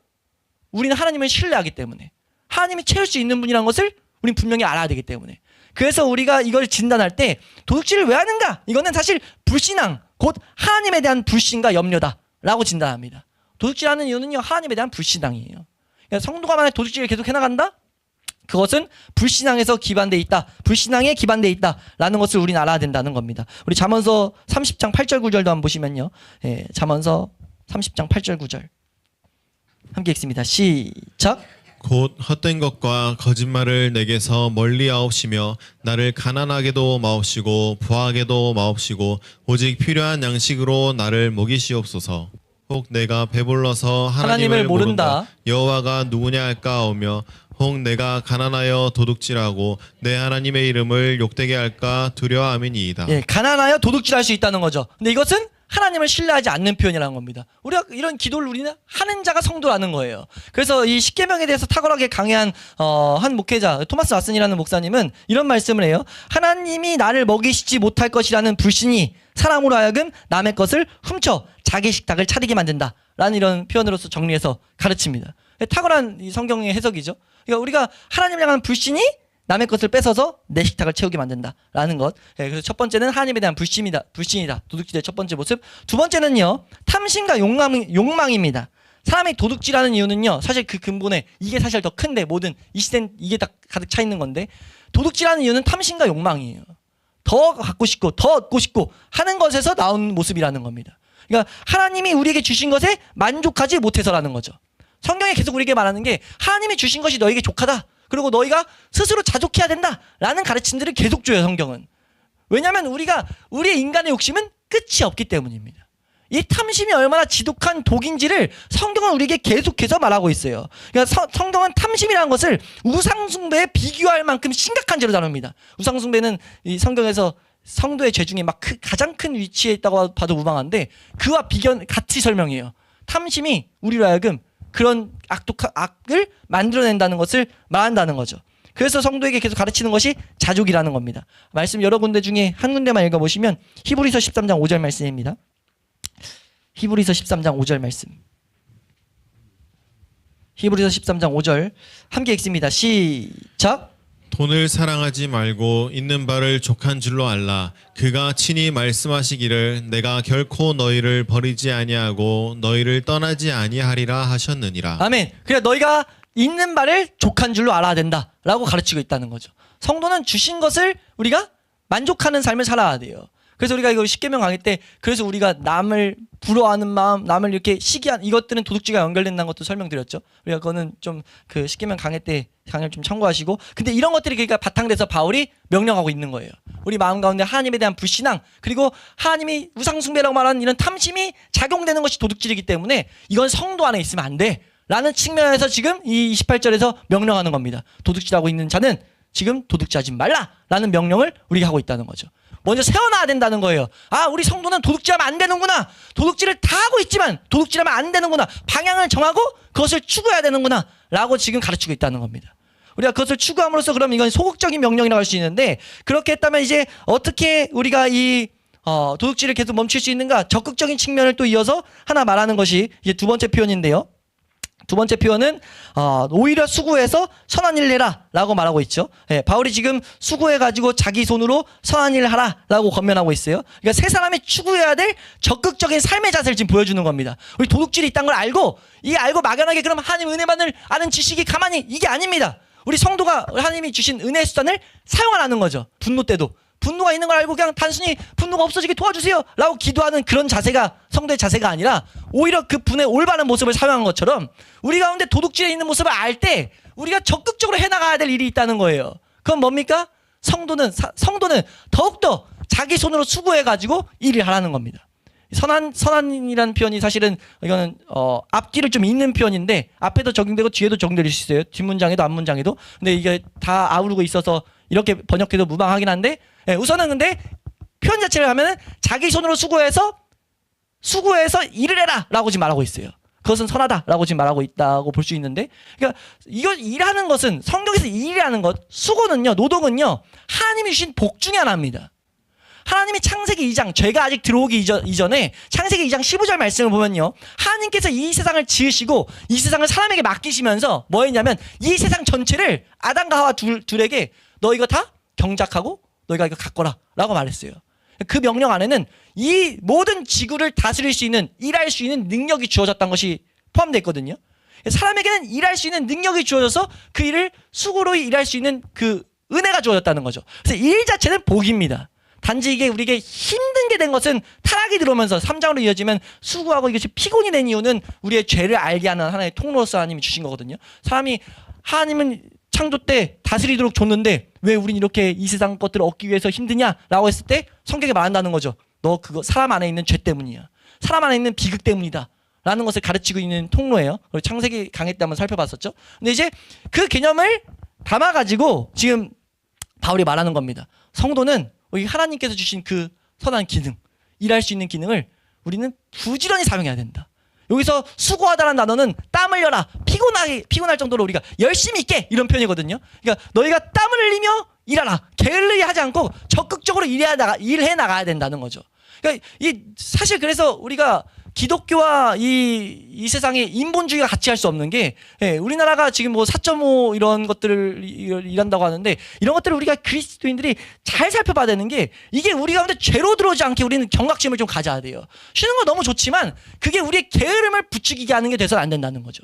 우리는 하나님을 신뢰하기 때문에. 하나님이 채울 수 있는 분이라는 것을 우리는 분명히 알아야 되기 때문에. 그래서 우리가 이걸 진단할 때 도둑질을 왜 하는가? 이거는 사실 불신앙, 곧 하나님에 대한 불신과 염려다라고 진단합니다. 도둑질하는 이유는요, 하나님에 대한 불신앙이에요. 그러니까 성도가 만약 도둑질을 계속 해나간다? 그것은 불신앙에서 기반돼 있다. 불신앙에 기반돼 있다라는 것을 우리는 알아야 된다는 겁니다. 우리 잠언서 30장 8절 9절도 한번 보시면요. 예, 잠언서 30장 8절 9절 함께 읽습니다. 시작. 곧 헛된 것과 거짓말을 내게서 멀리하옵시며 나를 가난하게도 마옵시고 부하게도 마옵시고 오직 필요한 양식으로 나를 먹이시옵소서. 혹 내가 배불러서 하나님을 모른다. 여호와가 누구냐 할까오며 혹 내가 가난하여 도둑질하고 내 하나님의 이름을 욕되게 할까 두려워함이니이다. 예, 가난하여 도둑질할 수 있다는 거죠. 근데 이것은 하나님을 신뢰하지 않는 표현이라는 겁니다. 우리가 이런 기도를 우리는 하는 자가 성도라는 거예요. 그래서 이 십계명에 대해서 탁월하게 강해한 한 목회자 토마스 왓슨이라는 목사님은 이런 말씀을 해요. 하나님이 나를 먹이시지 못할 것이라는 불신이 사람으로 하여금 남의 것을 훔쳐 자기 식탁을 차리게 만든다라는 이런 표현으로서 정리해서 가르칩니다. 탁월한 이 성경의 해석이죠. 그러니까 우리가 하나님을 향한 불신이 남의 것을 뺏어서 내 식탁을 채우게 만든다라는 것. 예, 그래서 첫 번째는 하나님에 대한 불신이다. 도둑질의 첫 번째 모습. 두 번째는요, 탐심과 욕망입니다. 사람이 도둑질하는 이유는요, 사실 그 근본에 이게 사실 더 큰데 모든 이 시대는 이게 다 가득 차 있는 건데 도둑질하는 이유는 탐심과 욕망이에요. 더 갖고 싶고 더 얻고 싶고 하는 것에서 나온 모습이라는 겁니다. 그러니까 하나님이 우리에게 주신 것에 만족하지 못해서라는 거죠. 성경에 계속 우리에게 말하는 게 하나님이 주신 것이 너에게 족하다. 그리고 너희가 스스로 자족해야 된다라는 가르침들을 계속 줘요, 성경은. 왜냐하면 우리의 인간의 욕심은 끝이 없기 때문입니다. 이 탐심이 얼마나 지독한 독인지를 성경은 우리에게 계속해서 말하고 있어요. 그러니까 성경은 탐심이라는 것을 우상숭배에 비교할 만큼 심각한 죄로 다룹니다. 우상숭배는 이 성경에서 성도의 죄 중에 막 가장 큰 위치에 있다고 봐도 무방한데 그와 같이 설명해요. 탐심이 우리로 하여금 그런 악을 만들어낸다는 것을 말한다는 거죠. 그래서 성도에게 계속 가르치는 것이 자족이라는 겁니다. 말씀 여러 군데 중에 한 군데만 읽어보시면 히브리서 13장 5절 말씀입니다. 히브리서 13장 5절 말씀. 히브리서 13장 5절 함께 읽습니다. 시작. 돈을 사랑하지 말고 있는 바를 족한 줄로 알라. 그가 친히 말씀하시기를 내가 결코 너희를 버리지 아니하고 너희를 떠나지 아니하리라 하셨느니라. 아멘. 그러니까 너희가 있는 바를 족한 줄로 알아야 된다라고 가르치고 있다는 거죠. 성도는 주신 것을 우리가 만족하는 삶을 살아야 돼요. 그래서 우리가 이거 십계명 강의 때 그래서 우리가 남을 부러워하는 마음, 남을 이렇게 시기한 이것들은 도둑질과 연결된다는 것도 설명드렸죠. 우리가 그거는 좀 그 십계명 강의 때 강의를 좀 참고하시고, 근데 이런 것들이 그러니까 바탕돼서 바울이 명령하고 있는 거예요. 우리 마음 가운데 하나님에 대한 불신앙, 그리고 하나님이 우상숭배라고 말하는 이런 탐심이 작용되는 것이 도둑질이기 때문에 이건 성도 안에 있으면 안 돼 라는 측면에서 지금 이 28절에서 명령하는 겁니다. 도둑질하고 있는 자는 지금 도둑질하지 말라라는 명령을 우리가 하고 있다는 거죠. 먼저 세워놔야 된다는 거예요. 아, 우리 성도는 도둑질하면 안 되는구나. 도둑질을 다 하고 있지만 도둑질하면 안 되는구나. 방향을 정하고 그것을 추구해야 되는구나 라고 지금 가르치고 있다는 겁니다. 우리가 그것을 추구함으로써 그럼 이건 소극적인 명령이라고 할 수 있는데, 그렇게 했다면 이제 어떻게 우리가 이 도둑질을 계속 멈출 수 있는가? 적극적인 측면을 또 이어서 하나 말하는 것이 이제 두 번째 표현인데요. 두 번째 표현은 오히려 수고해서 선한 일을 해라 라고 말하고 있죠. 예, 바울이 지금 수고해가지고 자기 손으로 선한 일을 하라 라고 권면하고 있어요. 그러니까 세 사람이 추구해야 될 적극적인 삶의 자세를 지금 보여주는 겁니다. 우리 도둑질이 있다는 걸 알고 막연하게 그럼 하나님 은혜만을 아는 지식이 가만히, 이게 아닙니다. 우리 성도가 하나님이 주신 은혜의 수단을 사용하라는 거죠. 분노 때도 분노가 있는 걸 알고 그냥 단순히 분노가 없어지게 도와주세요 라고 기도하는 그런 자세가 성도의 자세가 아니라 오히려 그 분의 올바른 모습을 사용한 것처럼 우리 가운데 도둑질에 있는 모습을 알 때 우리가 적극적으로 해나가야 될 일이 있다는 거예요. 그건 뭡니까? 성도는 더욱더 자기 손으로 수고해가지고 일을 하라는 겁니다. 선한이라는 표현이 사실은 이거는 앞뒤를 좀 잇는 표현인데 앞에도 적용되고 뒤에도 적용될 수 있어요. 뒷문장에도 앞문장에도. 근데 이게 다 아우르고 있어서 이렇게 번역해도 무방하긴 한데, 예, 우선은 근데 표현 자체를 하면은 자기 손으로 수고해서 일을 해라 라고 지금 말하고 있어요. 그것은 선하다라고 지금 말하고 있다고 볼 수 있는데, 그러니까 이거 일하는 것은, 성경에서 일이라는 것, 수고는요, 노동은요, 하나님이 주신 복 중에 하나입니다. 하나님이 창세기 2장, 죄가 아직 들어오기 이전에 창세기 2장 15절 말씀을 보면요, 하나님께서 이 세상을 지으시고 이 세상을 사람에게 맡기시면서 뭐 했냐면, 이 세상 전체를 아담과 하와 둘에게 너 이거 다 경작하고 너희가 이거 갖거라 라고 말했어요. 그 명령 안에는 이 모든 지구를 다스릴 수 있는, 일할 수 있는 능력이 주어졌다는 것이 포함되어 있거든요. 사람에게는 일할 수 있는 능력이 주어져서 그 일을 수고로 일할 수 있는 그 은혜가 주어졌다는 거죠. 그래서 일 자체는 복입니다. 단지 이게 우리에게 힘든 게 된 것은 타락이 들어오면서 3장으로 이어지면 수고하고 이것이 피곤이 된 이유는 우리의 죄를 알게 하는 하나의 통로로서 하나님이 주신 거거든요. 사람이, 하나님은 창조 때 다스리도록 줬는데 왜 우린 이렇게 이 세상 것들을 얻기 위해서 힘드냐라고 했을 때 성경에 말한다는 거죠. 너 그거 사람 안에 있는 죄 때문이야. 사람 안에 있는 비극 때문이다 라는 것을 가르치고 있는 통로예요. 그리고 창세기 강의 때 한번 살펴봤었죠. 근데 이제 그 개념을 담아가지고 지금 바울이 말하는 겁니다. 성도는 우리 하나님께서 주신 그 선한 기능, 일할 수 있는 기능을 우리는 부지런히 사용해야 된다. 여기서 수고하다라는 단어는 땀 흘려라, 피곤할 정도로 우리가 열심히 있게, 이런 표현이거든요. 그러니까 너희가 땀을 흘리며 일하라, 게을리 하지 않고 적극적으로 일해 나가야 된다는 거죠. 그러니까 사실 그래서 우리가 기독교와 이 세상에 인본주의가 같이 할 수 없는 게, 우리나라가 지금 뭐 4.5 이런 것들을 일한다고 하는데, 이런 것들을 우리가 그리스도인들이 잘 살펴봐야 되는 게, 이게 우리 가운데 죄로 들어오지 않게 우리는 경각심을 좀 가져야 돼요. 쉬는 거 너무 좋지만 그게 우리의 게으름을 부추기게 하는 게 돼서는 안 된다는 거죠.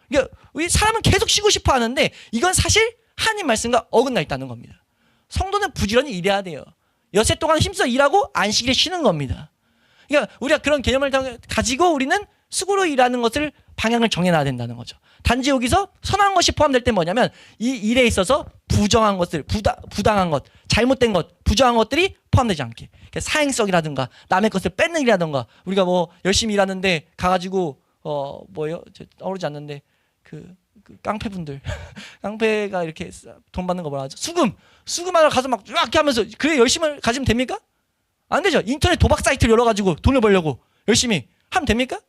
그러니까 우리 사람은 계속 쉬고 싶어 하는데 이건 사실 하나님 말씀과 어긋나 있다는 겁니다. 성도는 부지런히 일해야 돼요. 여세 동안 힘써 일하고 안식일에 쉬는 겁니다. 그러니까 우리가 그런 개념을 가지고 우리는 수고로 일하는 것을 방향을 정해놔야 된다는 거죠. 단지 여기서 선한 것이 포함될 때 뭐냐면, 이 일에 있어서 부정한 것들, 부당한 것, 잘못된 것, 부정한 것들이 포함되지 않게, 그러니까 사행성이라든가 남의 것을 뺏는 일이라든가, 우리가 뭐 열심히 일하는데 가가지고 뭐요? 떠오르지 않는데 그 깡패분들 깡패가 이렇게 돈 받는 거 뭐라 하죠? 수금하러 가서 막 이렇게 하면서 그래 열심히 가지면 됩니까? 안 되죠. 인터넷 도박 사이트를 열어가지고 돈을 벌려고 열심히 하면 됩니까?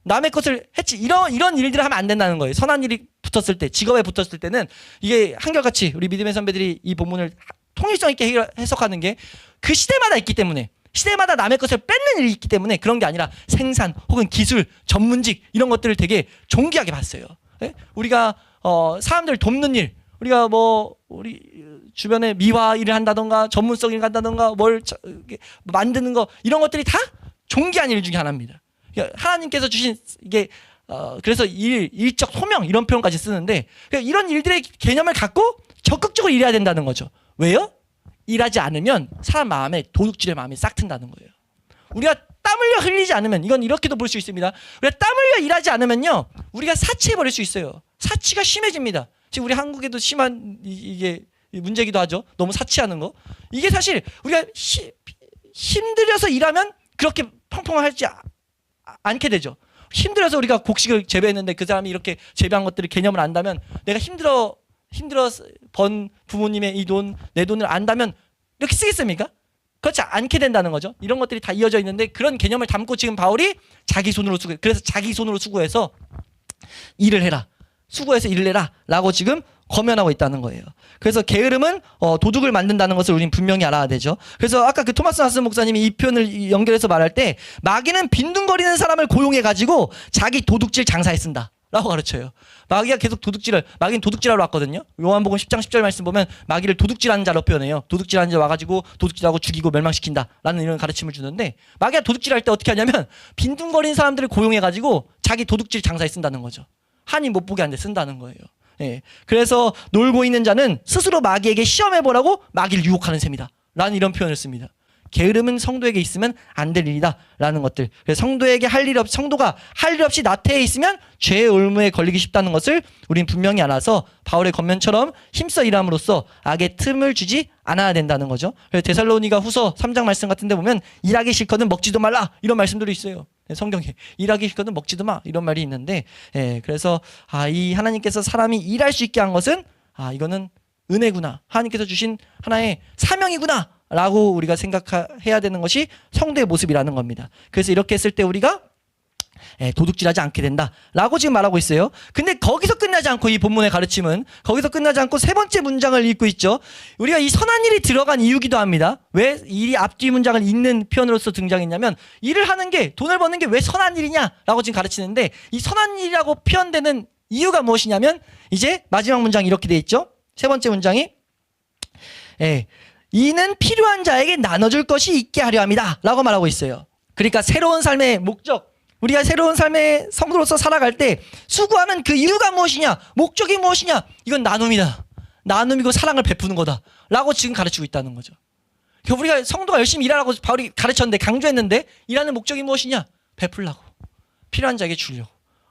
남의 것을 했지, 이런 일들을 하면 안 된다는 거예요. 선한 일이 붙었을 때, 직업에 붙었을 때는 이게 한결같이 우리 믿음의 선배들이 이 본문을 통일성 있게 해석하는 게 그 시대마다 있기 때문에, 시대마다 남의 것을 뺏는 일이 있기 때문에 그런 게 아니라 생산 혹은 기술, 전문직 이런 것들을 되게 존귀하게 봤어요. 예? 우리가 사람들 돕는 일, 우리가 뭐 우리 주변에 미화 일을 한다던가 전문성 일을 한다던가 뭘 만드는 거, 이런 것들이 다 존귀한 일 중에 하나입니다. 그러니까 하나님께서 주신 이게 그래서 일적 소명 이런 표현까지 쓰는데, 그러니까 이런 일들의 개념을 갖고 적극적으로 일해야 된다는 거죠. 왜요? 일하지 않으면 사람 마음에 도둑질의 마음이 싹 튼다는 거예요. 우리가 땀 흘려 흘리지 않으면, 이건 이렇게도 볼 수 있습니다. 우리가 땀 흘려 일하지 않으면요, 우리가 사치해버릴 수 있어요. 사치가 심해집니다. 지금 우리 한국에도 심한 이게 문제기도 하죠. 너무 사치하는 거. 이게 사실 우리가 힘들어서 일하면 그렇게 펑펑하지 않게 되죠. 힘들어서 우리가 곡식을 재배했는데 그 사람이 이렇게 재배한 것들을 개념을 안다면, 내가 힘들어 번 부모님의 이 돈, 내 돈을 안다면 이렇게 쓰겠습니까? 그렇지 않게 된다는 거죠. 이런 것들이 다 이어져 있는데, 그런 개념을 담고 지금 바울이 자기 손으로 수고, 그래서 자기 손으로 수고해서 일을 해라, 수고해서 일을 해라 라고 지금 권면하고 있다는 거예요. 그래서 게으름은 도둑을 만든다는 것을 우리는 분명히 알아야 되죠. 그래서 아까 그 토마스 하스 목사님이 이 표현을 연결해서 말할 때, 마귀는 빈둥거리는 사람을 고용해가지고 자기 도둑질 장사에 쓴다 라고 가르쳐요. 마귀가 계속 마귀는 도둑질하러 왔거든요. 요한복음 10장 10절 말씀 보면 마귀를 도둑질하는 자로 표현해요. 도둑질하는 자 와가지고 도둑질하고 죽이고 멸망시킨다 라는 이런 가르침을 주는데, 마귀가 도둑질할 때 어떻게 하냐면 빈둥거리는 사람들을 고용해가지고 자기 도둑질 장사에 쓴다는 거죠. 한이 못 보게 하는데 쓴다는 거예요. 예. 그래서 놀고 있는 자는 스스로 마귀에게 시험해보라고 마귀를 유혹하는 셈이다 라는 이런 표현을 씁니다. 게으름은 성도에게 있으면 안 될 일이다 라는 것들. 그래서 성도가 할 일 없이 나태해 있으면 죄의 올무에 걸리기 쉽다는 것을 우리는 분명히 알아서 바울의 권면처럼 힘써 일함으로써 악의 틈을 주지 않아야 된다는 거죠. 그래서 데살로니가 후서 3장 말씀 같은 데 보면 일하기 싫거든 먹지도 말라 이런 말씀들이 있어요. 성경에 일하기 싫거든 먹지도 마 이런 말이 있는데, 그래서 이 하나님께서 사람이 일할 수 있게 한 것은 이거는 은혜구나, 하나님께서 주신 하나의 사명이구나 라고 우리가 생각해야 되는 것이 성도의 모습이라는 겁니다. 그래서 이렇게 했을 때 우리가 도둑질하지 않게 된다라고 지금 말하고 있어요. 근데 거기서 끝나지 않고 이 본문의 가르침은 거기서 끝나지 않고 세 번째 문장을 읽고 있죠. 우리가 이 선한 일이 들어간 이유기도 합니다. 왜 이 앞뒤 문장을 읽는 표현으로서 등장했냐면 일을 하는 게 돈을 버는 게 왜 선한 일이냐라고 지금 가르치는데 이 선한 일이라고 표현되는 이유가 무엇이냐면 이제 마지막 문장이 이렇게 돼 있죠. 세 번째 문장이 이는 필요한 자에게 나눠줄 것이 있게 하려 합니다 라고 말하고 있어요. 그러니까 새로운 삶의 목적, 우리가 새로운 삶의 성도로서 살아갈 때 수고하는 그 이유가 무엇이냐, 목적이 무엇이냐, 이건 나눔이다. 나눔이고 사랑을 베푸는 거다 라고 지금 가르치고 있다는 거죠. 그러니까 우리가 성도가 열심히 일하라고 바울이 가르쳤는데, 강조했는데 일하는 목적이 무엇이냐, 베풀라고, 필요한 자에게 주려고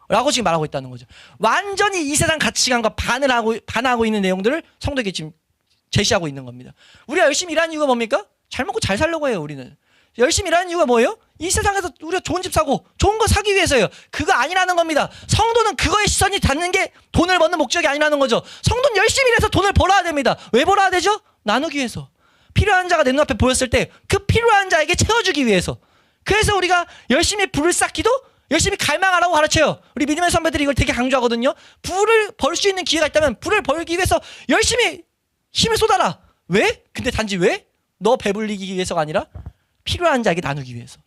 라고 지금 말하고 있다는 거죠. 완전히 이 세상 가치관과 반하고 있는 내용들을 성도에게 지금 제시하고 있는 겁니다. 우리가 열심히 일하는 이유가 뭡니까? 잘 먹고 잘 살려고 해요. 우리는 열심히 일하는 이유가 뭐예요? 이 세상에서 우리가 좋은 집 사고 좋은 거 사기 위해서예요. 그거 아니라는 겁니다. 성도는 그거에 시선이 닿는 게 돈을 버는 목적이 아니라는 거죠. 성도는 열심히 일해서 돈을 벌어야 됩니다. 왜 벌어야 되죠? 나누기 위해서. 필요한 자가 내 눈앞에 보였을 때 그 필요한 자에게 채워주기 위해서. 그래서 우리가 열심히 불을 쌓기도 열심히 갈망하라고 가르쳐요. 우리 믿음의 선배들이 이걸 되게 강조하거든요. 불을 벌 수 있는 기회가 있다면 불을 벌기 위해서 열심히 힘을 쏟아라. 왜? 근데 단지 왜? 너 배불리기 위해서가 아니라 필요한 자에게 나누기 위해서.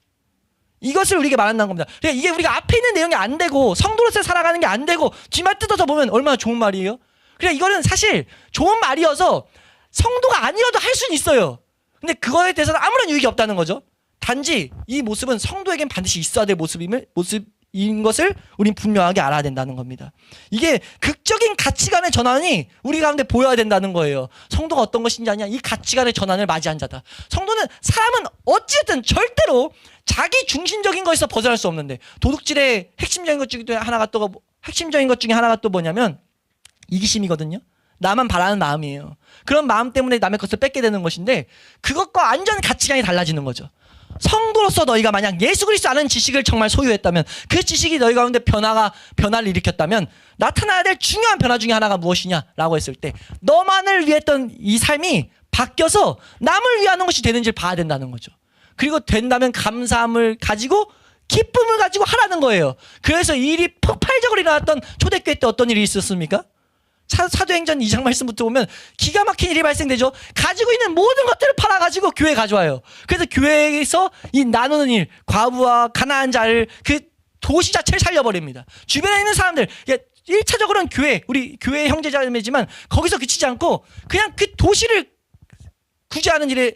이것을 우리에게 말한다는 겁니다. 그러니까 이게 우리가 앞에 있는 내용이 안 되고 성도로서 살아가는 게 안 되고 뒷말 뜯어서 보면 얼마나 좋은 말이에요. 그러니까 이거는 사실 좋은 말이어서 성도가 아니어도 할 수는 있어요. 근데 그거에 대해서는 아무런 유익이 없다는 거죠. 단지 이 모습은 성도에겐 반드시 있어야 될 모습인 것을 우린 분명하게 알아야 된다는 겁니다. 이게 극적인 가치관의 전환이 우리 가운데 보여야 된다는 거예요. 성도가 어떤 것인지 아냐, 이 가치관의 전환을 맞이한 자다. 성도는, 사람은 어찌됐든 절대로 자기 중심적인 것에서 벗어날 수 없는데, 도둑질의 핵심적인 것 중에 하나가 또 뭐냐면 이기심이거든요. 나만 바라는 마음이에요. 그런 마음 때문에 남의 것을 뺏게 되는 것인데, 그것과 완전 가치관이 달라지는 거죠. 성도로서 너희가 만약 예수 그리스도 아는 지식을 정말 소유했다면, 그 지식이 너희 가운데 변화를 일으켰다면, 나타나야 될 중요한 변화 중에 하나가 무엇이냐라고 했을 때, 너만을 위했던 이 삶이 바뀌어서 남을 위하는 것이 되는지를 봐야 된다는 거죠. 그리고 된다면 감사함을 가지고 기쁨을 가지고 하라는 거예요. 그래서 이 일이 폭발적으로 일어났던 초대교회 때 어떤 일이 있었습니까? 사도행전 2장 말씀부터 보면 기가 막힌 일이 발생되죠. 가지고 있는 모든 것들을 팔아가지고 교회에 가져와요. 그래서 교회에서 이 나누는 일, 과부와 가난한 자를, 그 도시 자체를 살려버립니다. 주변에 있는 사람들, 1차적으로는 우리 교회 형제자매지만 거기서 그치지 않고 그냥 그 도시를 구제하는 일에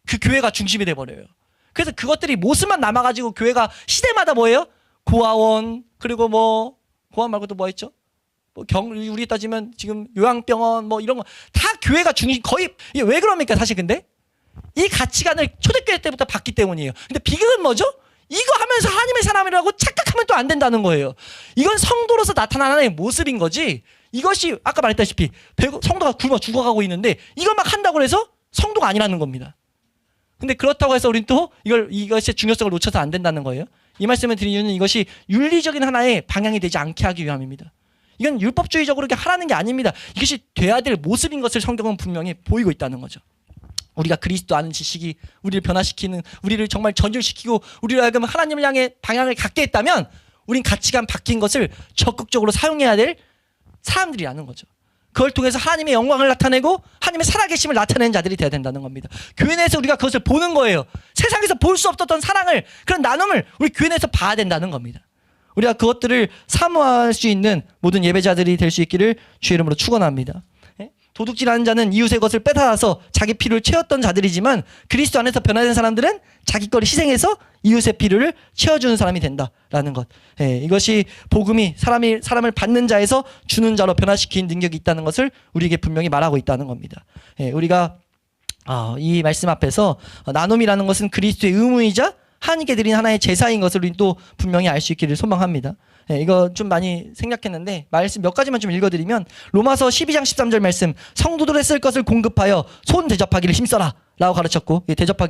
그 교회가 중심이 돼버려요. 그래서 그것들이 모습만 남아가지고 교회가 시대마다 뭐예요? 고아원, 그리고 고아원 말고 또 뭐 있죠? 우리 따지면 지금 요양병원 이런 거 다 교회가 중심, 거의. 이게 왜 그럽니까 사실? 근데 이 가치관을 초대교회 때부터 봤기 때문이에요. 근데 비극은 뭐죠? 이거 하면서 하나님의 사람이라고 착각하면 또 안 된다는 거예요. 이건 성도로서 나타나는 하나의 모습인 거지, 이것이 아까 말했다시피 성도가 굶어 죽어가고 있는데 이걸 막 한다고 해서 성도가 아니라는 겁니다. 근데 그렇다고 해서 우리는 또 이것의 중요성을 놓쳐서 안 된다는 거예요. 이 말씀을 드린 이유는 이것이 윤리적인 하나의 방향이 되지 않게 하기 위함입니다. 이건 율법주의적으로 이렇게 하라는 게 아닙니다. 이것이 돼야 될 모습인 것을 성경은 분명히 보이고 있다는 거죠. 우리가 그리스도 아는 지식이 우리를 변화시키는, 우리를 정말 전율시키고 우리를 하여금 하나님을 향해 방향을 갖게 했다면, 우린 가치관 바뀐 것을 적극적으로 사용해야 될 사람들이라는 거죠. 그걸 통해서 하나님의 영광을 나타내고 하나님의 살아계심을 나타내는 자들이 되어야 된다는 겁니다. 교회 내에서 우리가 그것을 보는 거예요. 세상에서 볼 수 없었던 사랑을, 그런 나눔을 우리 교회 내에서 봐야 된다는 겁니다. 우리가 그것들을 사모할 수 있는 모든 예배자들이 될 수 있기를 주의 이름으로 축원합니다. 도둑질하는 자는 이웃의 것을 빼앗아서 자기 필요를 채웠던 자들이지만, 그리스도 안에서 변화된 사람들은 자기 거를 희생해서 이웃의 필요를 채워주는 사람이 된다라는 것. 이것이 복음이 사람을 받는 자에서 주는 자로 변화시키는 능력이 있다는 것을 우리에게 분명히 말하고 있다는 겁니다. 우리가 이 말씀 앞에서 나눔이라는 것은 그리스도의 의무이자 하나님께 드린 하나의 제사인 것을 우리는 또 분명히 알 수 있기를 소망합니다. 이거 좀 많이 생략했는데 말씀 몇 가지만 좀 읽어드리면, 로마서 12장 13절 말씀, 성도들의 쓸 것을 공급하여 손 대접하기를 힘써라 라고 가르쳤고,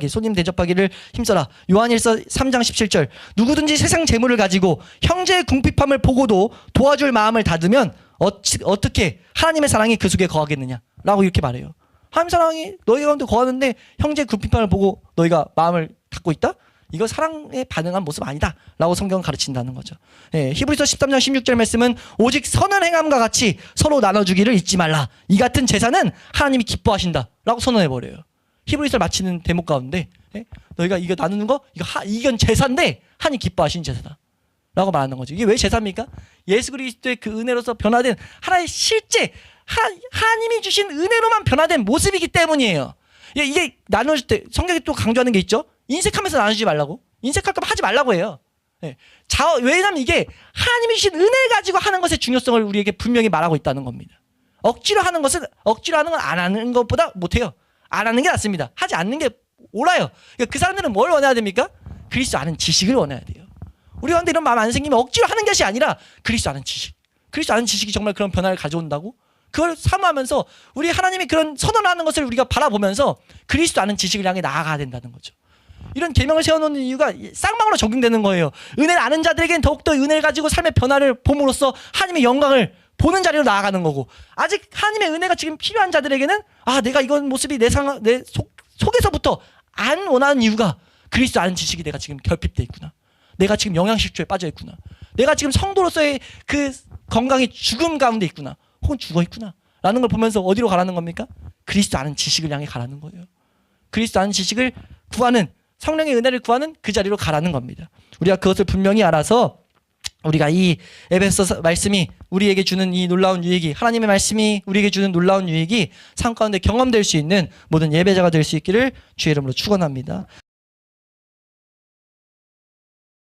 손님 대접하기를 힘써라. 요한일서 3장 17절, 누구든지 세상 재물을 가지고 형제의 궁핍함을 보고도 도와줄 마음을 닫으면 어떻게 하나님의 사랑이 그 속에 거하겠느냐 라고 이렇게 말해요. 하나님 사랑이 너희 가운데 거하는데 형제의 궁핍함을 보고 너희가 마음을 닫고 있다? 이거 사랑에 반응한 모습 아니다라고 성경은 가르친다는 거죠. 예, 히브리서 13장 16절 말씀은 오직 선을 행함과 같이 서로 나눠주기를 잊지 말라. 이 같은 제사는 하나님이 기뻐하신다라고 선언해버려요. 히브리서를 마치는 대목 가운데 예? 너희가 이거 나누는 거 이건 제사인데 하나님 기뻐하시는 제사다 라고 말하는 거죠. 이게 왜 제사입니까? 예수 그리스도의 그 은혜로서 변화된 하나의 실제 하나님이 주신 은혜로만 변화된 모습이기 때문이에요. 이게 나눠줄 때 성경이 또 강조하는 게 있죠. 인색하면서 나누지 말라고. 인색할 거면 하지 말라고 해요. 예. 왜냐하면 이게 하나님이 주신 은혜를 가지고 하는 것의 중요성을 우리에게 분명히 말하고 있다는 겁니다. 억지로 하는 건 안 하는 것보다 못해요. 안 하는 게 낫습니다. 하지 않는 게 옳아요. 그러니까 그 사람들은 뭘 원해야 됩니까? 그리스도 아는 지식을 원해야 돼요. 우리 가운데 이런 마음 안 생기면 억지로 하는 것이 아니라 그리스도 아는 지식. 그리스도 아는 지식이 정말 그런 변화를 가져온다고? 그걸 사모하면서 우리 하나님이 그런 선언하는 것을 우리가 바라보면서 그리스도 아는 지식을 향해 나아가야 된다는 거죠. 이런 계명을 세워놓는 이유가 쌍방으로 적용되는 거예요. 은혜를 아는 자들에게는 더욱더 은혜를 가지고 삶의 변화를 봄으로써 하나님의 영광을 보는 자리로 나아가는 거고, 아직 하나님의 은혜가 지금 필요한 자들에게는 내가 이건 모습이 내 속에서부터 안 원하는 이유가 그리스도 아는 지식이 내가 지금 결핍돼 있구나. 내가 지금 영양실조에 빠져 있구나. 내가 지금 성도로서의 그 건강이 죽음 가운데 있구나. 혹은 죽어 있구나. 라는 걸 보면서 어디로 가라는 겁니까? 그리스도 아는 지식을 향해 가라는 거예요. 그리스도 아는 지식을 구하는, 성령의 은혜를 구하는 그 자리로 가라는 겁니다. 우리가 그것을 분명히 알아서 우리가 이 에베소 말씀이 우리에게 주는 이 놀라운 유익이, 하나님의 말씀이 우리에게 주는 놀라운 유익이 삶 가운데 경험될 수 있는 모든 예배자가 될 수 있기를 주의 이름으로 축원합니다.